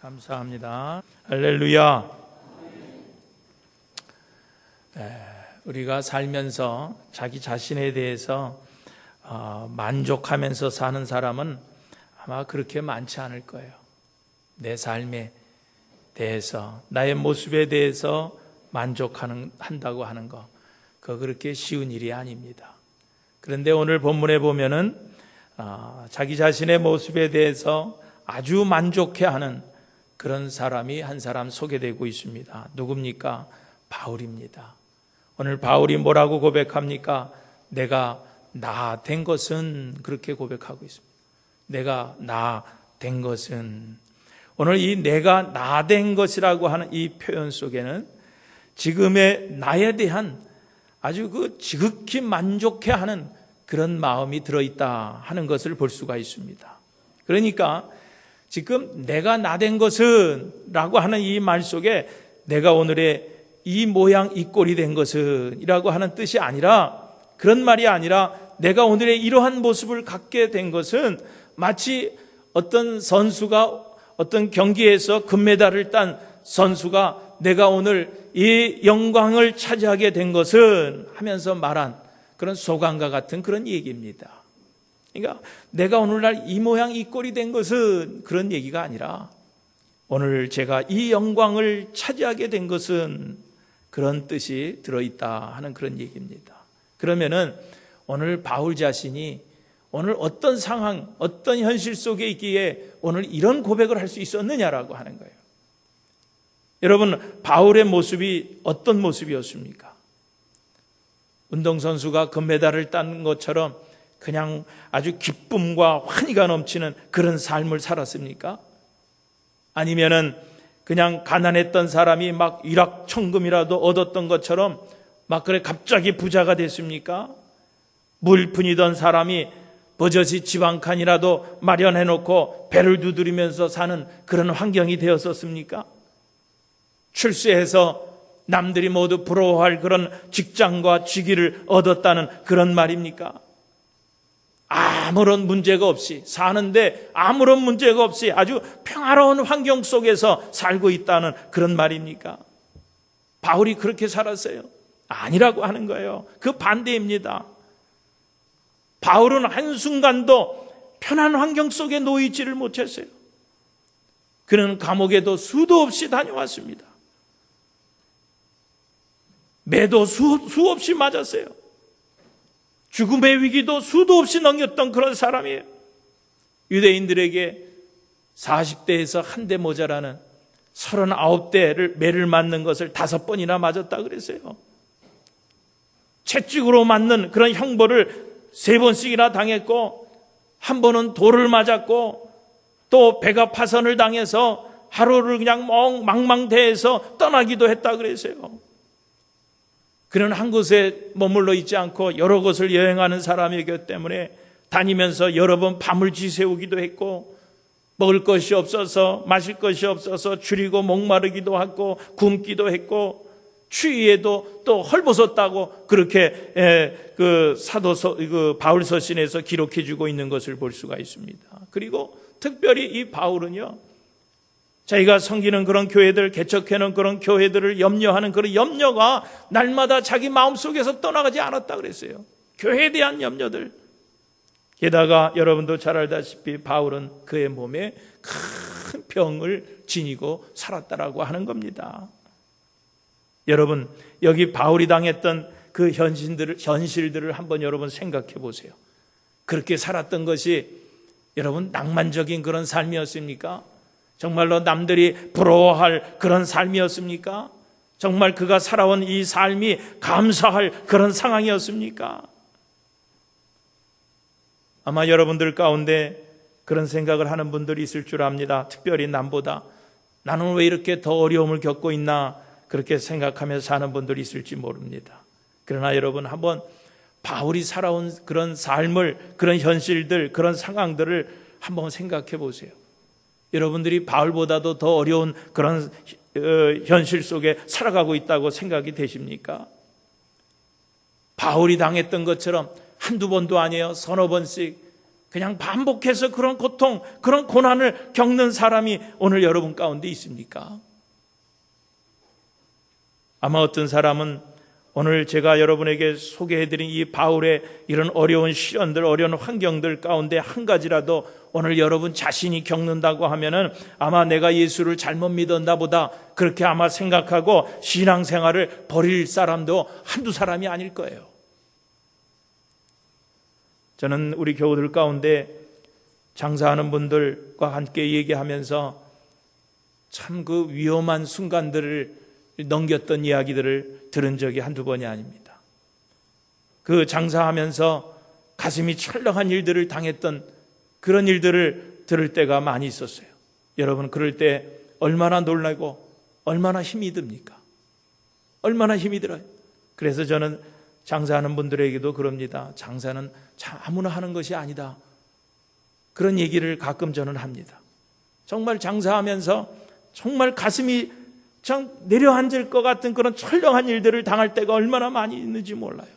감사합니다. 할렐루야. 우리가 살면서 자기 자신에 대해서 만족하면서 사는 사람은 아마 그렇게 많지 않을 거예요. 내 삶에 대해서, 나의 모습에 대해서 만족한다고 하는 거, 그거 그렇게 쉬운 일이 아닙니다. 그런데 오늘 본문에 보면은 자기 자신의 모습에 대해서 아주 만족해하는 그런 사람이 한 사람 소개되고 있습니다. 누굽니까? 바울입니다. 오늘 바울이 뭐라고 고백합니까? 내가 나 된 것은, 그렇게 고백하고 있습니다. 내가 나 된 것은. 오늘 이 내가 나 된 것이라고 하는 이 표현 속에는 지금의 나에 대한 아주 지극히 만족해하는 그런 마음이 들어있다 하는 것을 볼 수가 있습니다. 그러니까 지금 내가 나 된 것은 라고 하는 이 말 속에 내가 오늘의 이 모양 이 꼴이 된 것은 이라고 하는 뜻이 아니라, 그런 말이 아니라 내가 오늘의 이러한 모습을 갖게 된 것은 마치 어떤 선수가 어떤 경기에서 금메달을 딴 선수가 내가 오늘 이 영광을 차지하게 된 것은 하면서 말한 그런 소감과 같은 그런 얘기입니다. 그러니까 내가 오늘날 이 모양 이 꼴이 된 것은 그런 얘기가 아니라 오늘 제가 이 영광을 차지하게 된 것은 그런 뜻이 들어있다 하는 그런 얘기입니다. 그러면은 오늘 바울 자신이 오늘 어떤 상황, 어떤 현실 속에 있기에 오늘 이런 고백을 할 수 있었느냐라고 하는 거예요. 여러분, 바울의 모습이 어떤 모습이었습니까? 운동선수가 금메달을 딴 것처럼 그냥 아주 기쁨과 환희가 넘치는 그런 삶을 살았습니까? 아니면은 그냥 가난했던 사람이 막 일확천금이라도 얻었던 것처럼 막 그래 갑자기 부자가 됐습니까? 물푼이던 사람이 버젓이 집 한 칸이라도 마련해 놓고 배를 두드리면서 사는 그런 환경이 되었었습니까? 출세해서 남들이 모두 부러워할 그런 직장과 직위를 얻었다는 그런 말입니까? 아무런 문제가 없이 사는데 아무런 문제가 없이 아주 평화로운 환경 속에서 살고 있다는 그런 말입니까? 바울이 그렇게 살았어요? 아니라고 하는 거예요. 그 반대입니다. 바울은 한순간도 편한 환경 속에 놓이지를 못했어요. 그는 감옥에도 수도 없이 다녀왔습니다. 매도 수없이 맞았어요. 죽음의 위기도 수도 없이 넘겼던 그런 사람이에요. 유대인들에게 40대에서 한 대 모자라는 39대를 매를 맞는 것을 5번이나 맞았다 그랬어요. 채찍으로 맞는 그런 형벌을 3번씩이나 당했고, 한 번은 돌을 맞았고, 또 배가 파선을 당해서 하루를 그냥 망망대해서 떠나기도 했다 그랬어요. 그는 한 곳에 머물러 있지 않고 여러 곳을 여행하는 사람이기 때문에 다니면서 여러 번 밤을 지새우기도 했고, 먹을 것이 없어서 마실 것이 없어서 줄이고 목마르기도 하고 굶기도 했고, 추위에도 또 헐벗었다고 그렇게 바울 서신에서 기록해 주고 있는 것을 볼 수가 있습니다. 그리고 특별히 이 바울은요, 자기가 섬기는 그런 교회들, 개척해놓은 그런 교회들을 염려하는 그런 염려가 날마다 자기 마음속에서 떠나가지 않았다 그랬어요. 교회에 대한 염려들. 게다가 여러분도 잘 알다시피 바울은 그의 몸에 큰 병을 지니고 살았다라고 하는 겁니다. 여러분, 여기 바울이 당했던 그 현실들을 한번 여러분 생각해 보세요. 그렇게 살았던 것이 여러분 낭만적인 그런 삶이었습니까? 정말로 남들이 부러워할 그런 삶이었습니까? 정말 그가 살아온 이 삶이 감사할 그런 상황이었습니까? 아마 여러분들 가운데 그런 생각을 하는 분들이 있을 줄 압니다. 특별히 남보다 나는 왜 이렇게 더 어려움을 겪고 있나, 그렇게 생각하면서 사는 분들이 있을지 모릅니다. 그러나 여러분, 한번 바울이 살아온 그런 삶을, 그런 현실들, 그런 상황들을 한번 생각해 보세요. 여러분들이 바울보다도 더 어려운 그런 현실 속에 살아가고 있다고 생각이 되십니까? 바울이 당했던 것처럼 한두 번도 아니에요. 서너 번씩 그냥 반복해서 그런 고통, 그런 고난을 겪는 사람이 오늘 여러분 가운데 있습니까? 아마 어떤 사람은 오늘 제가 여러분에게 소개해드린 이 바울의 이런 어려운 시련들, 어려운 환경들 가운데 한 가지라도 오늘 여러분 자신이 겪는다고 하면은 아마 내가 예수를 잘못 믿었나 보다 그렇게 아마 생각하고 신앙생활을 버릴 사람도 한두 사람이 아닐 거예요. 저는 우리 교우들 가운데 장사하는 분들과 함께 얘기하면서 참 그 위험한 순간들을 넘겼던 이야기들을 들은 적이 한두 번이 아닙니다. 그 장사하면서 가슴이 철렁한 일들을 당했던 그런 일들을 들을 때가 많이 있었어요. 여러분, 그럴 때 얼마나 놀라고 얼마나 힘이 듭니까? 얼마나 힘이 들어요. 그래서 저는 장사하는 분들에게도 그럽니다. 장사는 참 아무나 하는 것이 아니다. 그런 얘기를 가끔 저는 합니다. 정말 장사하면서 정말 가슴이 참 내려앉을 것 같은 그런 철렁한 일들을 당할 때가 얼마나 많이 있는지 몰라요.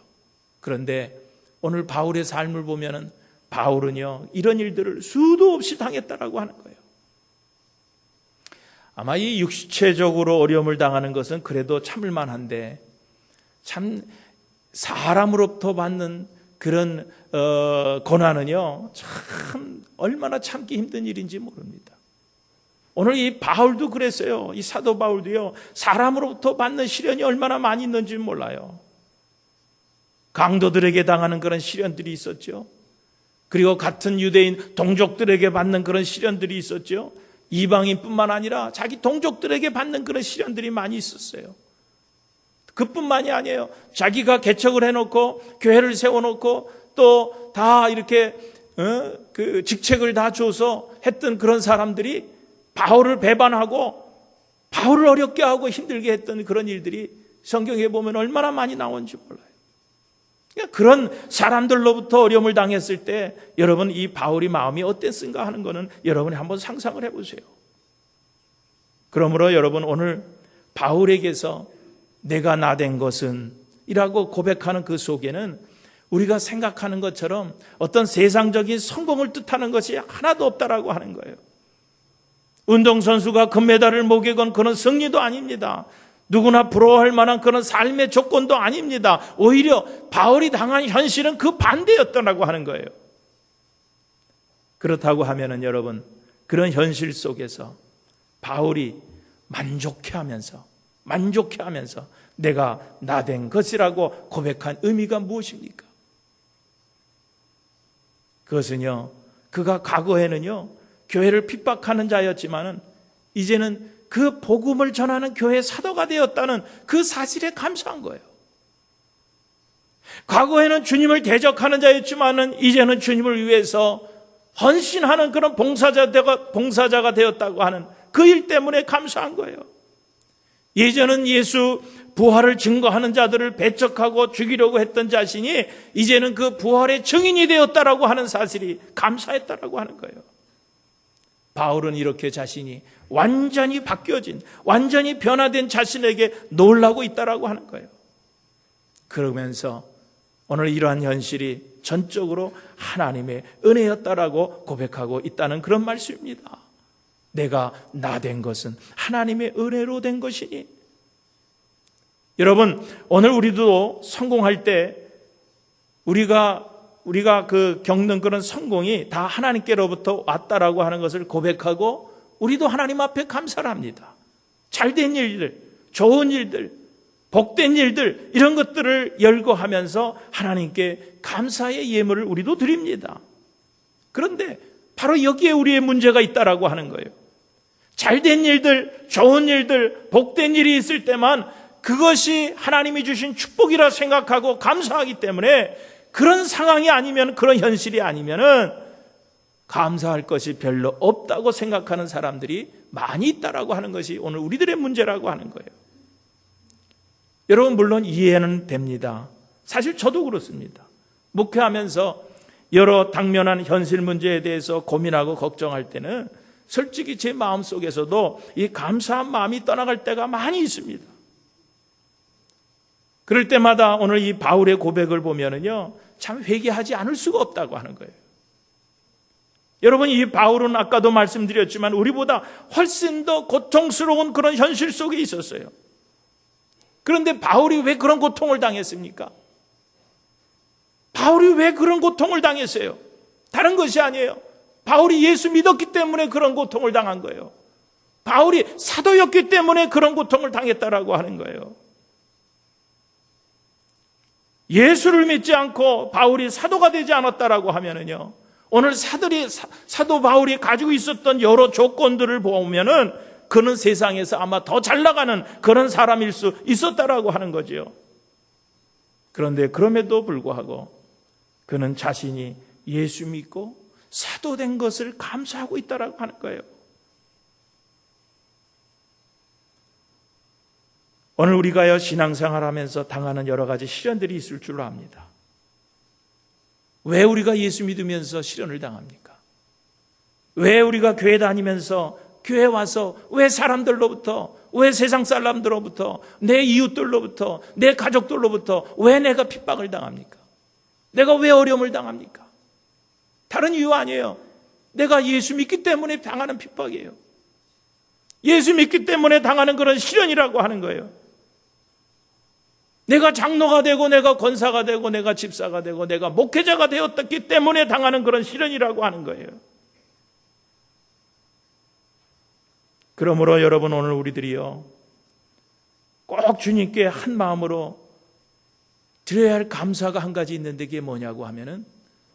그런데 오늘 바울의 삶을 보면은 바울은요, 이런 일들을 수도 없이 당했다라고 하는 거예요. 아마 이 육체적으로 어려움을 당하는 것은 그래도 참을 만한데 참 사람으로부터 받는 그런 고난은요, 참 얼마나 참기 힘든 일인지 모릅니다. 오늘 이 바울도 그랬어요. 이 사도 바울도요, 사람으로부터 받는 시련이 얼마나 많이 있는지 몰라요. 강도들에게 당하는 그런 시련들이 있었죠. 그리고 같은 유대인 동족들에게 받는 그런 시련들이 있었죠. 이방인뿐만 아니라 자기 동족들에게 받는 그런 시련들이 많이 있었어요. 그뿐만이 아니에요. 자기가 개척을 해놓고 교회를 세워놓고 또 다 이렇게 그 직책을 다 줘서 했던 그런 사람들이 바울을 배반하고 바울을 어렵게 하고 힘들게 했던 그런 일들이 성경에 보면 얼마나 많이 나오는지 몰라요. 그러니까 그런 사람들로부터 어려움을 당했을 때 여러분, 이 바울이 마음이 어땠을까 하는 것은 여러분이 한번 상상을 해보세요. 그러므로 여러분, 오늘 바울에게서 내가 나된 것은 이라고 고백하는 그 속에는 우리가 생각하는 것처럼 어떤 세상적인 성공을 뜻하는 것이 하나도 없다라고 하는 거예요. 운동선수가 금메달을 목에 건 그런 승리도 아닙니다. 누구나 부러워할 만한 그런 삶의 조건도 아닙니다. 오히려 바울이 당한 현실은 그 반대였다라고 하는 거예요. 그렇다고 하면은 여러분, 그런 현실 속에서 바울이 만족해하면서 내가 나된 것이라고 고백한 의미가 무엇입니까? 그것은요, 그가 과거에는요, 교회를 핍박하는 자였지만은 이제는 그 복음을 전하는 교회 사도가 되었다는 그 사실에 감사한 거예요. 과거에는 주님을 대적하는 자였지만은 이제는 주님을 위해서 헌신하는 그런 봉사자가 되었다고 하는 그 일 때문에 감사한 거예요. 예전은 예수 부활을 증거하는 자들을 배척하고 죽이려고 했던 자신이 이제는 그 부활의 증인이 되었다라고 하는 사실이 감사했다라고 하는 거예요. 바울은 이렇게 자신이 완전히 바뀌어진, 완전히 변화된 자신에게 놀라고 있다라고 하는 거예요. 그러면서 오늘 이러한 현실이 전적으로 하나님의 은혜였다라고 고백하고 있다는 그런 말씀입니다. 내가 나된 것은 하나님의 은혜로 된 것이니. 여러분, 오늘 우리도 성공할 때 우리가 그 겪는 그런 성공이 다 하나님께로부터 왔다라고 하는 것을 고백하고 우리도 하나님 앞에 감사를 합니다. 잘된 일들, 좋은 일들, 복된 일들, 이런 것들을 열거하면서 하나님께 감사의 예물을 우리도 드립니다. 그런데 바로 여기에 우리의 문제가 있다라고 하는 거예요. 잘된 일들, 좋은 일들, 복된 일이 있을 때만 그것이 하나님이 주신 축복이라 생각하고 감사하기 때문에 그런 상황이 아니면, 그런 현실이 아니면은 감사할 것이 별로 없다고 생각하는 사람들이 많이 있다라고 하는 것이 오늘 우리들의 문제라고 하는 거예요. 여러분, 물론 이해는 됩니다. 사실 저도 그렇습니다. 목회하면서 여러 당면한 현실 문제에 대해서 고민하고 걱정할 때는 솔직히 제 마음속에서도 이 감사한 마음이 떠나갈 때가 많이 있습니다. 그럴 때마다 오늘 이 바울의 고백을 보면은요, 참 회개하지 않을 수가 없다고 하는 거예요. 여러분, 이 바울은 아까도 말씀드렸지만 우리보다 훨씬 더 고통스러운 그런 현실 속에 있었어요. 그런데 바울이 왜 그런 고통을 당했습니까? 바울이 왜 그런 고통을 당했어요? 다른 것이 아니에요. 바울이 예수 믿었기 때문에 그런 고통을 당한 거예요. 바울이 사도였기 때문에 그런 고통을 당했다라고 하는 거예요. 예수를 믿지 않고 바울이 사도가 되지 않았다라고 하면은요, 오늘 사도 바울이 가지고 있었던 여러 조건들을 보면은 그는 세상에서 아마 더 잘 나가는 그런 사람일 수 있었다라고 하는 거지요. 그런데 그럼에도 불구하고 그는 자신이 예수 믿고 사도된 것을 감사하고 있다라고 하는 거예요. 오늘 우리가요, 신앙생활하면서 당하는 여러 가지 시련들이 있을 줄로 압니다. 왜 우리가 예수 믿으면서 시련을 당합니까? 왜 우리가 교회 다니면서, 교회 와서 왜 사람들로부터, 왜 세상 사람들로부터, 내 이웃들로부터, 내 가족들로부터 왜 내가 핍박을 당합니까? 내가 왜 어려움을 당합니까? 다른 이유 아니에요. 내가 예수 믿기 때문에 당하는 핍박이에요. 예수 믿기 때문에 당하는 그런 시련이라고 하는 거예요. 내가 장로가 되고 내가 권사가 되고 내가 집사가 되고 내가 목회자가 되었기 때문에 당하는 그런 시련이라고 하는 거예요. 그러므로 여러분, 오늘 우리들이요, 꼭 주님께 한 마음으로 드려야 할 감사가 한 가지 있는데 그게 뭐냐고 하면은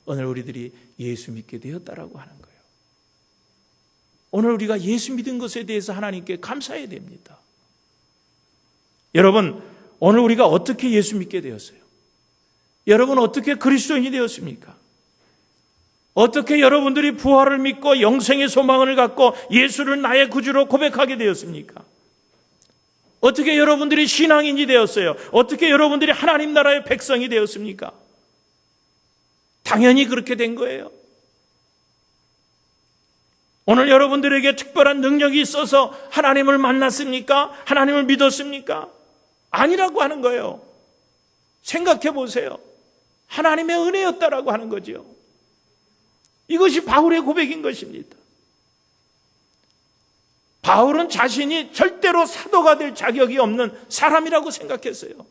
오늘 우리들이 예수 믿게 되었다라고 하는 거예요. 오늘 우리가 예수 믿은 것에 대해서 하나님께 감사해야 됩니다. 여러분, 오늘 우리가 어떻게 예수 믿게 되었어요? 여러분, 어떻게 그리스도인이 되었습니까? 어떻게 여러분들이 부활을 믿고 영생의 소망을 갖고 예수를 나의 구주로 고백하게 되었습니까? 어떻게 여러분들이 신앙인이 되었어요? 어떻게 여러분들이 하나님 나라의 백성이 되었습니까? 당연히 그렇게 된 거예요. 오늘 여러분들에게 특별한 능력이 있어서 하나님을 만났습니까? 하나님을 믿었습니까? 아니라고 하는 거예요. 생각해 보세요. 하나님의 은혜였다라고 하는 거죠. 이것이 바울의 고백인 것입니다. 바울은 자신이 절대로 사도가 될 자격이 없는 사람이라고 생각했어요.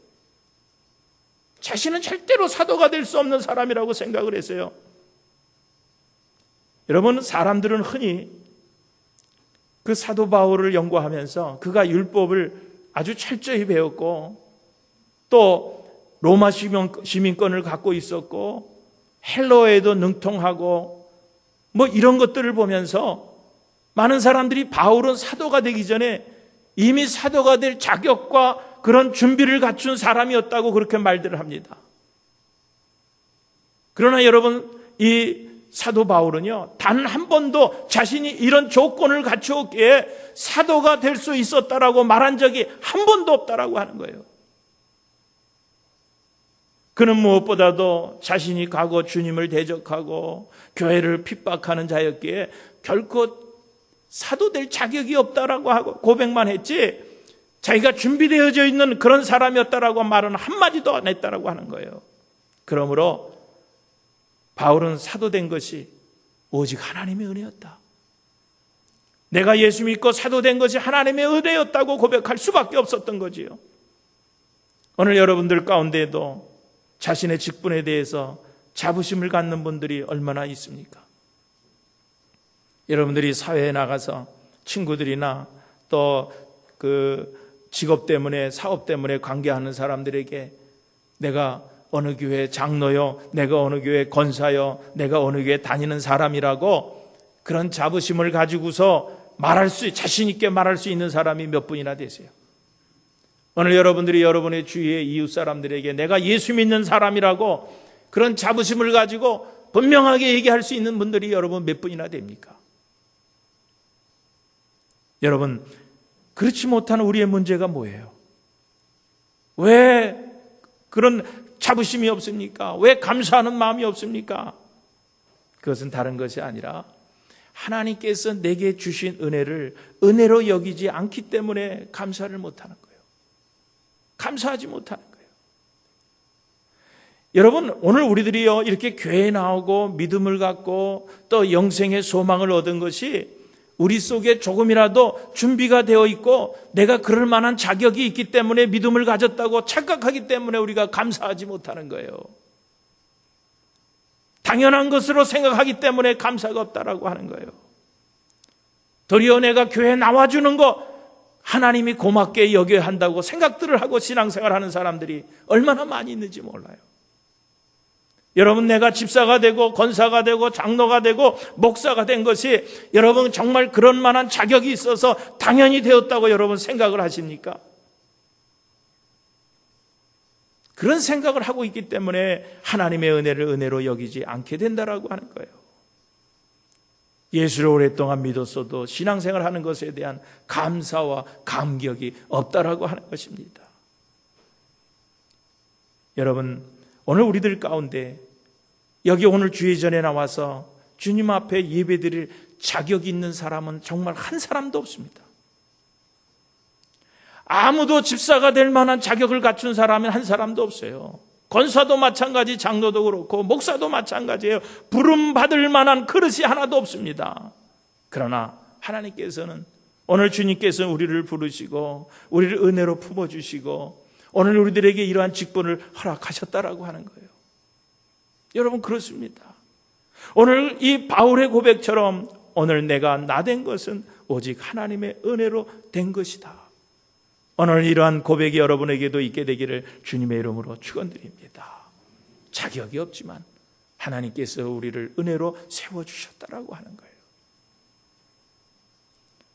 자신은 절대로 사도가 될 수 없는 사람이라고 생각을 했어요. 여러분, 사람들은 흔히 그 사도 바울을 연구하면서 그가 율법을 아주 철저히 배웠고 또 로마 시민권을 갖고 있었고 헬라어에도 능통하고 뭐 이런 것들을 보면서 많은 사람들이 바울은 사도가 되기 전에 이미 사도가 될 자격과 그런 준비를 갖춘 사람이었다고 그렇게 말들을 합니다. 그러나 여러분, 이 사도 바울은요, 단 한 번도 자신이 이런 조건을 갖추었기에 사도가 될 수 있었다라고 말한 적이 한 번도 없다라고 하는 거예요. 그는 무엇보다도 자신이 과거 주님을 대적하고 교회를 핍박하는 자였기에 결코 사도 될 자격이 없다라고 하고 고백만 했지 자기가 준비되어져 있는 그런 사람이었다라고 말은 한마디도 안 했다라고 하는 거예요. 그러므로 바울은 사도된 것이 오직 하나님의 은혜였다. 내가 예수 믿고 사도된 것이 하나님의 은혜였다고 고백할 수밖에 없었던 거지요. 오늘 여러분들 가운데에도 자신의 직분에 대해서 자부심을 갖는 분들이 얼마나 있습니까? 여러분들이 사회에 나가서 친구들이나 또 그 직업 때문에 사업 때문에 관계하는 사람들에게 내가 어느 교회 장로요, 내가 어느 교회 권사요, 내가 어느 교회 다니는 사람이라고 그런 자부심을 가지고서 자신 있게 말할 수 있는 사람이 몇 분이나 되세요? 오늘 여러분들이 여러분의 주위의 이웃 사람들에게 내가 예수 믿는 사람이라고 그런 자부심을 가지고 분명하게 얘기할 수 있는 분들이 여러분 몇 분이나 됩니까? 여러분, 그렇지 못한 우리의 문제가 뭐예요? 왜 그런 자부심이 없습니까? 왜 감사하는 마음이 없습니까? 그것은 다른 것이 아니라 하나님께서 내게 주신 은혜를 은혜로 여기지 않기 때문에 감사를 못하는 거예요. 감사하지 못하는 거예요. 여러분, 오늘 우리들이요, 이렇게 교회에 나오고 믿음을 갖고 또 영생의 소망을 얻은 것이 우리 속에 조금이라도 준비가 되어 있고 내가 그럴 만한 자격이 있기 때문에 믿음을 가졌다고 착각하기 때문에 우리가 감사하지 못하는 거예요. 당연한 것으로 생각하기 때문에 감사가 없다라고 하는 거예요. 도리어 내가 교회에 나와주는 거 하나님이 고맙게 여겨야 한다고 생각들을 하고 신앙생활하는 사람들이 얼마나 많이 있는지 몰라요. 여러분, 내가 집사가 되고 권사가 되고 장로가 되고 목사가 된 것이 여러분 정말 그런 만한 자격이 있어서 당연히 되었다고 여러분 생각을 하십니까? 그런 생각을 하고 있기 때문에 하나님의 은혜를 은혜로 여기지 않게 된다라고 하는 거예요. 예수를 오랫동안 믿었어도 신앙생활하는 것에 대한 감사와 감격이 없다라고 하는 것입니다. 여러분, 오늘 우리들 가운데 여기 오늘 주의 전에 나와서 주님 앞에 예배드릴 자격이 있는 사람은 정말 한 사람도 없습니다. 아무도 집사가 될 만한 자격을 갖춘 사람은 한 사람도 없어요. 권사도 마찬가지, 장로도 그렇고 목사도 마찬가지예요. 부름 받을 만한 그릇이 하나도 없습니다. 그러나 하나님께서는 오늘 주님께서는 우리를 부르시고 우리를 은혜로 품어주시고 오늘 우리들에게 이러한 직분을 허락하셨다라고 하는 거예요. 여러분, 그렇습니다. 오늘 이 바울의 고백처럼 오늘 내가 나 된 것은 오직 하나님의 은혜로 된 것이다. 오늘 이러한 고백이 여러분에게도 있게 되기를 주님의 이름으로 축원드립니다. 자격이 없지만 하나님께서 우리를 은혜로 세워주셨다라고 하는 거예요.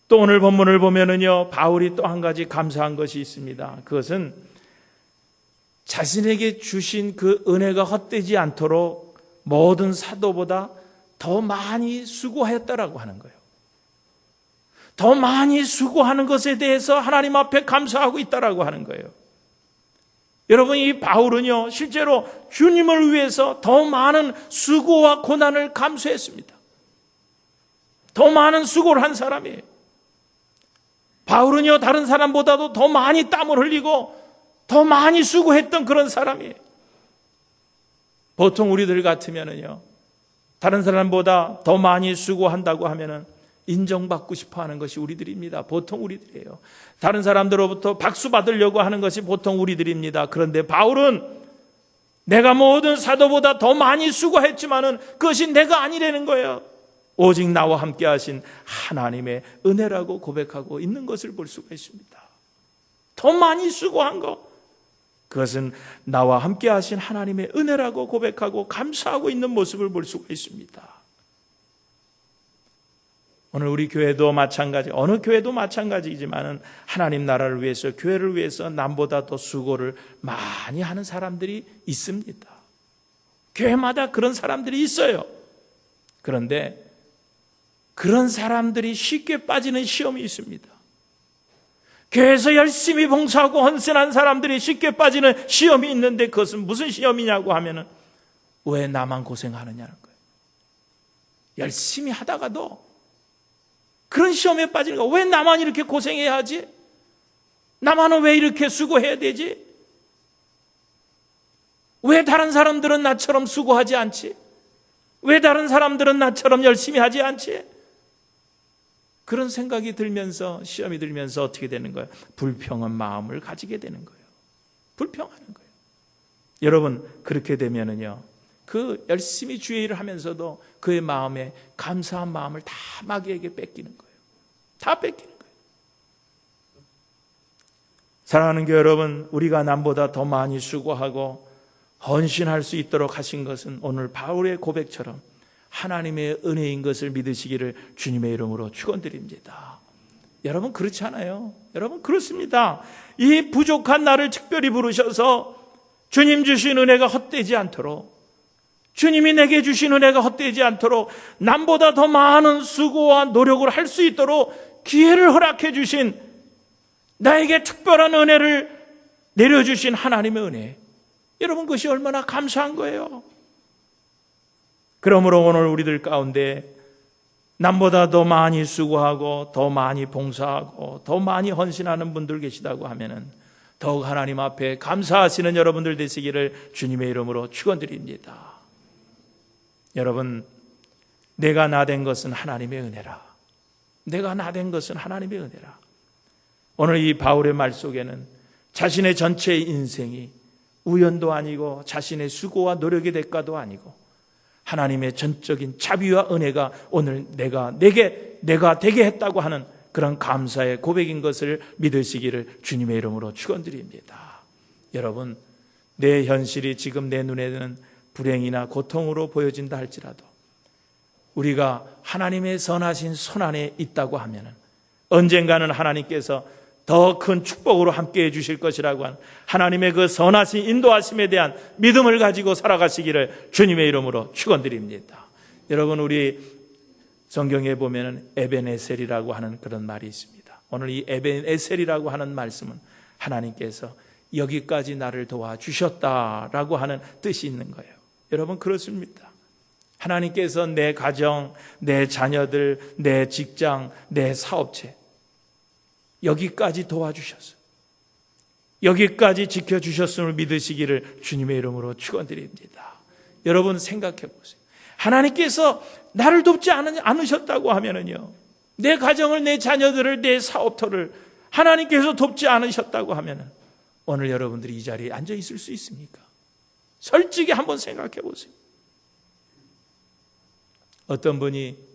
또 오늘 본문을 보면은요, 바울이 또 한 가지 감사한 것이 있습니다. 그것은 자신에게 주신 그 은혜가 헛되지 않도록 모든 사도보다 더 많이 수고하였다라고 하는 거예요. 더 많이 수고하는 것에 대해서 하나님 앞에 감사하고 있다라고 하는 거예요. 여러분, 이 바울은요, 실제로 주님을 위해서 더 많은 수고와 고난을 감수했습니다. 더 많은 수고를 한 사람이에요. 바울은요, 다른 사람보다도 더 많이 땀을 흘리고 더 많이 수고했던 그런 사람이에요. 보통 우리들 같으면은요, 다른 사람보다 더 많이 수고한다고 하면은 인정받고 싶어 하는 것이 우리들입니다. 보통 우리들이에요. 다른 사람들로부터 박수 받으려고 하는 것이 보통 우리들입니다. 그런데 바울은 내가 모든 사도보다 더 많이 수고했지만은 그것이 내가 아니라는 거예요. 오직 나와 함께 하신 하나님의 은혜라고 고백하고 있는 것을 볼 수가 있습니다. 더 많이 수고한 것, 그것은 나와 함께 하신 하나님의 은혜라고 고백하고 감사하고 있는 모습을 볼 수가 있습니다. 오늘 우리 교회도 마찬가지, 어느 교회도 마찬가지이지만 하나님 나라를 위해서, 교회를 위해서 남보다 더 수고를 많이 하는 사람들이 있습니다. 교회마다 그런 사람들이 있어요. 그런데 그런 사람들이 쉽게 빠지는 시험이 있습니다. 교회에서 열심히 봉사하고 헌신한 사람들이 쉽게 빠지는 시험이 있는데 그것은 무슨 시험이냐고 하면은 왜 나만 고생하느냐는 거예요. 열심히 하다가도 그런 시험에 빠지는 거예요. 왜 나만 이렇게 고생해야 하지? 나만은 왜 이렇게 수고해야 되지? 왜 다른 사람들은 나처럼 수고하지 않지? 왜 다른 사람들은 나처럼 열심히 하지 않지? 그런 생각이 들면서, 시험이 들면서 어떻게 되는 거예요? 불평한 마음을 가지게 되는 거예요. 불평하는 거예요. 여러분, 그렇게 되면은요, 그 열심히 주의 일을 하면서도 그의 마음에 감사한 마음을 다 마귀에게 뺏기는 거예요. 다 뺏기는 거예요. 사랑하는 교회 여러분, 우리가 남보다 더 많이 수고하고 헌신할 수 있도록 하신 것은 오늘 바울의 고백처럼 하나님의 은혜인 것을 믿으시기를 주님의 이름으로 축원드립니다. 여러분, 그렇지 않아요? 여러분, 그렇습니다. 이 부족한 나를 특별히 부르셔서 주님 주신 은혜가 헛되지 않도록, 주님이 내게 주신 은혜가 헛되지 않도록 남보다 더 많은 수고와 노력을 할 수 있도록 기회를 허락해 주신, 나에게 특별한 은혜를 내려주신 하나님의 은혜, 여러분, 그것이 얼마나 감사한 거예요. 그러므로 오늘 우리들 가운데 남보다 더 많이 수고하고 더 많이 봉사하고 더 많이 헌신하는 분들 계시다고 하면은 더욱 하나님 앞에 감사하시는 여러분들 되시기를 주님의 이름으로 축원드립니다. 여러분, 내가 나 된 것은 하나님의 은혜라. 내가 나 된 것은 하나님의 은혜라. 오늘 이 바울의 말 속에는 자신의 전체 인생이 우연도 아니고 자신의 수고와 노력의 대가도 아니고 하나님의 전적인 자비와 은혜가 오늘 내가 되게 했다고 하는 그런 감사의 고백인 것을 믿으시기를 주님의 이름으로 축원드립니다. 여러분, 내 현실이 지금 내 눈에는 불행이나 고통으로 보여진다 할지라도 우리가 하나님의 선하신 손 안에 있다고 하면 언젠가는 하나님께서 더 큰 축복으로 함께해 주실 것이라고 하는 하나님의 그 선하신 인도하심에 대한 믿음을 가지고 살아가시기를 주님의 이름으로 축원드립니다. 여러분, 우리 성경에 보면은 에벤에셀이라고 하는 그런 말이 있습니다. 오늘 이 에벤에셀이라고 하는 말씀은 하나님께서 여기까지 나를 도와주셨다라고 하는 뜻이 있는 거예요. 여러분, 그렇습니다. 하나님께서 내 가정, 내 자녀들, 내 직장, 내 사업체 여기까지 도와주셨어요. 여기까지 지켜주셨음을 믿으시기를 주님의 이름으로 축원드립니다. 여러분, 생각해 보세요. 하나님께서 나를 돕지 않으셨다고 하면은요, 내 가정을, 내 자녀들을, 내 사업터를 하나님께서 돕지 않으셨다고 하면은 오늘 여러분들이 이 자리에 앉아 있을 수 있습니까? 솔직히 한번 생각해 보세요. 어떤 분이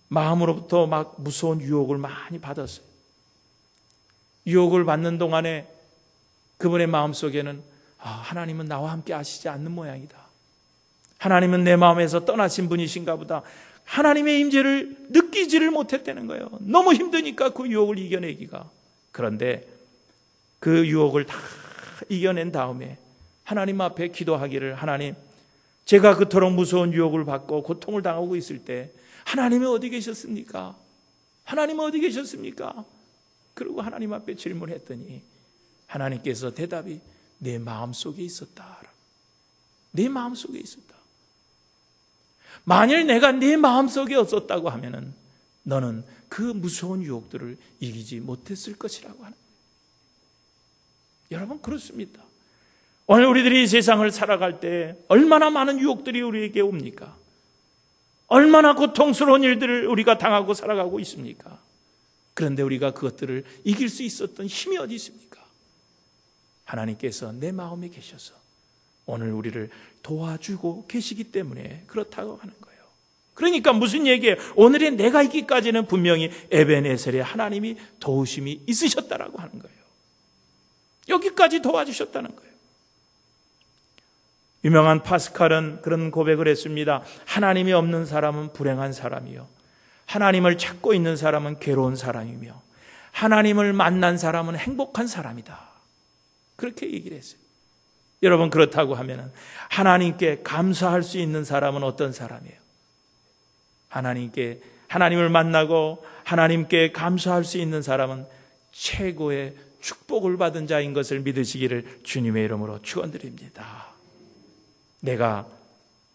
마음으로부터 막 무서운 유혹을 많이 받았어요. 유혹을 받는 동안에 그분의 마음속에는 하나님은 나와 함께 하시지 않는 모양이다. 하나님은 내 마음에서 떠나신 분이신가 보다. 하나님의 임재를 느끼지를 못했다는 거예요. 너무 힘드니까 그 유혹을 이겨내기가. 그런데 그 유혹을 다 이겨낸 다음에 하나님 앞에 기도하기를, 하나님, 제가 그토록 무서운 유혹을 받고 고통을 당하고 있을 때 하나님이 어디 계셨습니까? 하나님은 어디 계셨습니까? 그리고 하나님 앞에 질문했더니 하나님께서 대답이 내 마음속에 있었다. 내 마음속에 있었다. 만일 내가 네 마음속에 없었다고 하면은 너는 그 무서운 유혹들을 이기지 못했을 것이라고 하는 거예요. 여러분, 그렇습니다. 오늘 우리들이 이 세상을 살아갈 때 얼마나 많은 유혹들이 우리에게 옵니까? 얼마나 고통스러운 일들을 우리가 당하고 살아가고 있습니까? 그런데 우리가 그것들을 이길 수 있었던 힘이 어디 있습니까? 하나님께서 내 마음에 계셔서 오늘 우리를 도와주고 계시기 때문에 그렇다고 하는 거예요. 그러니까 무슨 얘기예요? 오늘의 내가 있기까지는 분명히 에벤에셀의 하나님이 도우심이 있으셨다라고 하는 거예요. 여기까지 도와주셨다는 거예요. 유명한 파스칼은 그런 고백을 했습니다. 하나님이 없는 사람은 불행한 사람이요, 하나님을 찾고 있는 사람은 괴로운 사람이며 하나님을 만난 사람은 행복한 사람이다. 그렇게 얘기를 했어요. 여러분, 그렇다고 하면 하나님께 감사할 수 있는 사람은 어떤 사람이에요? 하나님을 만나고 하나님께 감사할 수 있는 사람은 최고의 축복을 받은 자인 것을 믿으시기를 주님의 이름으로 축원드립니다. 내가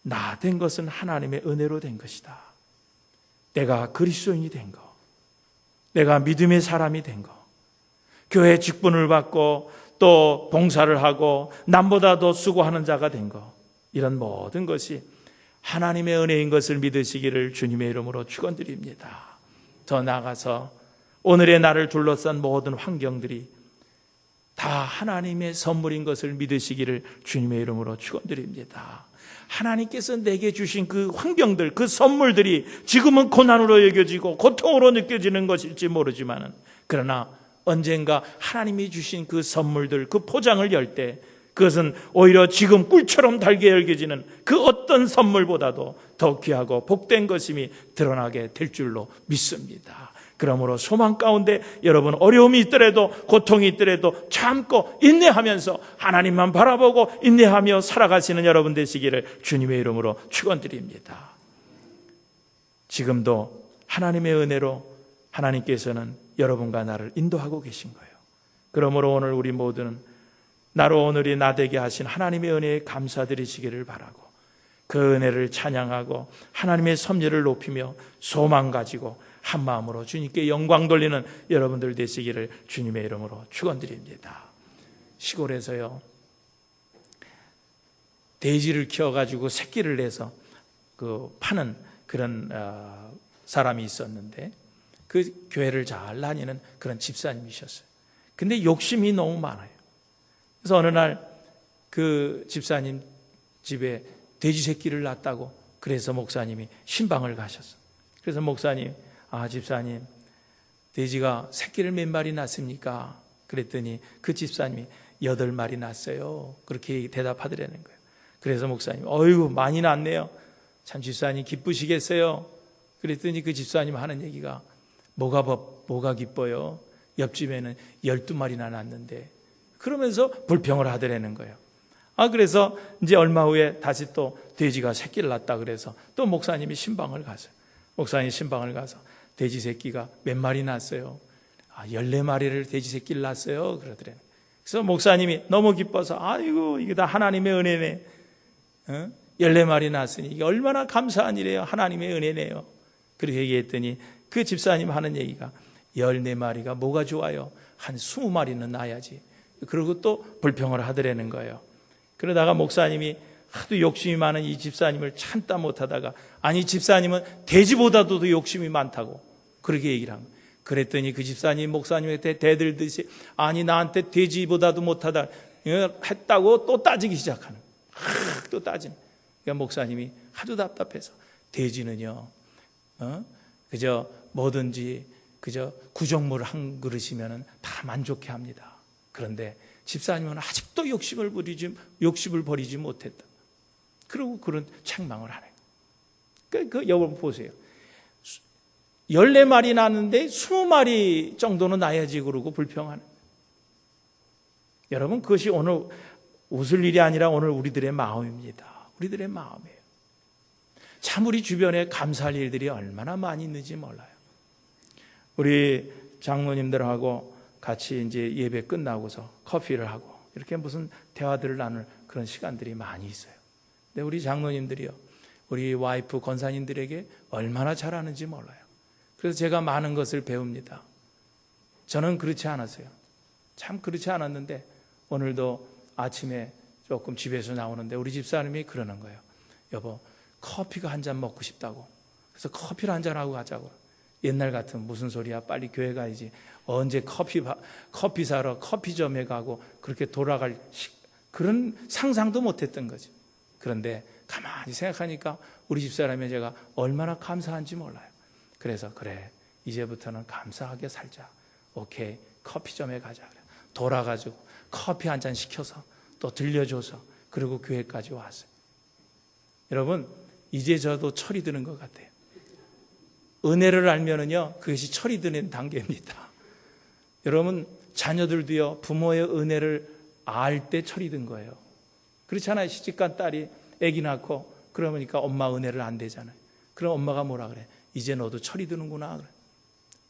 나 된 것은 하나님의 은혜로 된 것이다. 내가 그리스도인이 된 거, 내가 믿음의 사람이 된 거, 교회 직분을 받고 또 봉사를 하고 남보다 더 수고하는 자가 된 거, 이런 모든 것이 하나님의 은혜인 것을 믿으시기를 주님의 이름으로 축원드립니다. 더 나아가서 오늘의 나를 둘러싼 모든 환경들이 다 하나님의 선물인 것을 믿으시기를 주님의 이름으로 축원드립니다. 하나님께서 내게 주신 그 환경들, 그 선물들이 지금은 고난으로 여겨지고 고통으로 느껴지는 것일지 모르지만, 그러나 언젠가 하나님이 주신 그 선물들, 그 포장을 열 때 그것은 오히려 지금 꿀처럼 달게 여겨지는 그 어떤 선물보다도 더 귀하고 복된 것임이 드러나게 될 줄로 믿습니다. 그러므로 소망 가운데 여러분, 어려움이 있더라도 고통이 있더라도 참고 인내하면서 하나님만 바라보고 인내하며 살아가시는 여러분 되시기를 주님의 이름으로 축원드립니다. 지금도 하나님의 은혜로 하나님께서는 여러분과 나를 인도하고 계신 거예요. 그러므로 오늘 우리 모두는 나로 오늘이 나 되게 하신 하나님의 은혜에 감사드리시기를 바라고, 그 은혜를 찬양하고 하나님의 섭리를 높이며 소망 가지고 한 마음으로 주님께 영광 돌리는 여러분들 되시기를 주님의 이름으로 축원드립니다. 시골에서요, 돼지를 키워가지고 새끼를 내서 파는 그런 사람이 있었는데, 그 교회를 잘 다니는 그런 집사님이셨어요. 근데 욕심이 너무 많아요. 그래서 어느 날 그 집사님 집에 돼지 새끼를 낳았다고, 그래서 목사님이 신방을 가셨어요. 그래서 목사님, 집사님, 돼지가 새끼를 몇 마리 낳습니까? 그랬더니 그 집사님이 8마리 낳았어요. 그렇게 대답하더라는 거예요. 그래서 목사님, 어이구, 많이 낳았네요. 참 집사님 기쁘시겠어요? 그랬더니 그 집사님 하는 얘기가, 뭐가 기뻐요? 옆집에는 12마리나 낳았는데. 그러면서 불평을 하더라는 거예요. 그래서 이제 얼마 후에 다시 또 돼지가 새끼를 낳았다 그래서 또 목사님이 신방을 갔어요. 목사님 신방을 가서 돼지 새끼가 몇 마리 낳았어요? 14마리를 돼지 새끼를 낳았어요. 그러더래요. 그래서 목사님이 너무 기뻐서, 아이고, 이게 다 하나님의 은혜네. 14마리 낳았으니 이게 얼마나 감사한 일이에요. 하나님의 은혜네요. 그렇게 얘기했더니 그 집사님 하는 얘기가, 14마리가 뭐가 좋아요? 한 20마리는 낳아야지. 그리고 또 불평을 하더라는 거예요. 그러다가 목사님이 하도 욕심이 많은 이 집사님을 참다 못하다가, 아니 집사님은 돼지보다도 욕심이 많다고 그렇게 얘기를 한 거예요. 그랬더니 그 집사님 목사님한테 대들듯이, 아니 나한테 돼지보다도 못하다 했다고 또 따지기 시작하는 거예요. 또 따지는. 그러니까 목사님이 하도 답답해서, 돼지는요 그저 뭐든지 그저 구정물 한 그릇이면 다 만족해 합니다. 그런데 집사님은 아직도 욕심을 버리지 못했다. 그리고 그런 책망을 하네요. 그 여러분 보세요. 14마리 낳았는데 20마리 정도는 낳아야지 그러고 불평하는. 여러분, 그것이 오늘 웃을 일이 아니라 오늘 우리들의 마음입니다. 우리들의 마음이에요. 참 우리 주변에 감사할 일들이 얼마나 많이 있는지 몰라요. 우리 장로님들하고 같이 이제 예배 끝나고서 커피를 하고 이렇게 무슨 대화들을 나눌 그런 시간들이 많이 있어요. 근데 우리 장로님들이요, 우리 와이프 권사님들에게 얼마나 잘하는지 몰라요. 그래서 제가 많은 것을 배웁니다. 저는 그렇지 않았어요. 참 그렇지 않았는데 오늘도 아침에 조금 집에서 나오는데 우리 집사람이 그러는 거예요. 여보, 커피가 한 잔 먹고 싶다고. 그래서 커피를 한 잔 하고 가자고. 옛날 같으면 무슨 소리야, 빨리 교회 가야지. 언제 커피 사러 커피점에 가고 그렇게 돌아갈 그런 상상도 못했던 거죠. 그런데 가만히 생각하니까 우리 집사람이 제가 얼마나 감사한지 몰라요. 그래서 그래, 이제부터는 감사하게 살자. 오케이, 커피점에 가자. 돌아가지고 커피 한 잔 시켜서 또 들려줘서 그리고 교회까지 왔어요. 여러분, 이제 저도 철이 드는 것 같아요. 은혜를 알면은요, 그것이 철이 드는 단계입니다. 여러분, 자녀들도요, 부모의 은혜를 알 때 철이 든 거예요. 그렇잖아요. 시집간 딸이 아기 낳고 그러니까 엄마 은혜를 안 되잖아요. 그럼 엄마가 뭐라 그래? 이제 너도 철이 드는구나. 그래.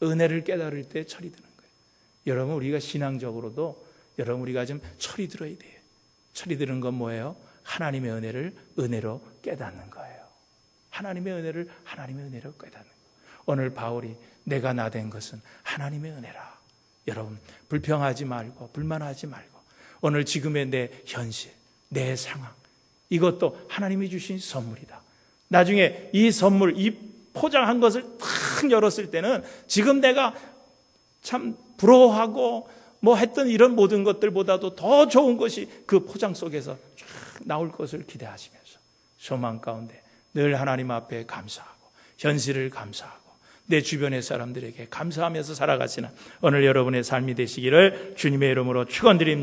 은혜를 깨달을 때 철이 드는 거예요. 여러분, 우리가 신앙적으로도 여러분, 우리가 좀 철이 들어야 돼요. 철이 드는 건 뭐예요? 하나님의 은혜를 은혜로 깨닫는 거예요. 하나님의 은혜를 하나님의 은혜로 깨닫는 거예요. 오늘 바울이 내가 나 된 것은 하나님의 은혜라. 여러분, 불평하지 말고 불만하지 말고 오늘 지금의 내 현실, 내 상황, 이것도 하나님이 주신 선물이다. 나중에 이 선물, 이 포장한 것을 탁 열었을 때는 지금 내가 참 부러워하고 뭐 했던 이런 모든 것들보다도 더 좋은 것이 그 포장 속에서 쫙 나올 것을 기대하시면서 소망 가운데 늘 하나님 앞에 감사하고 현실을 감사하고 내 주변의 사람들에게 감사하면서 살아가시는 오늘 여러분의 삶이 되시기를 주님의 이름으로 축원드립니다.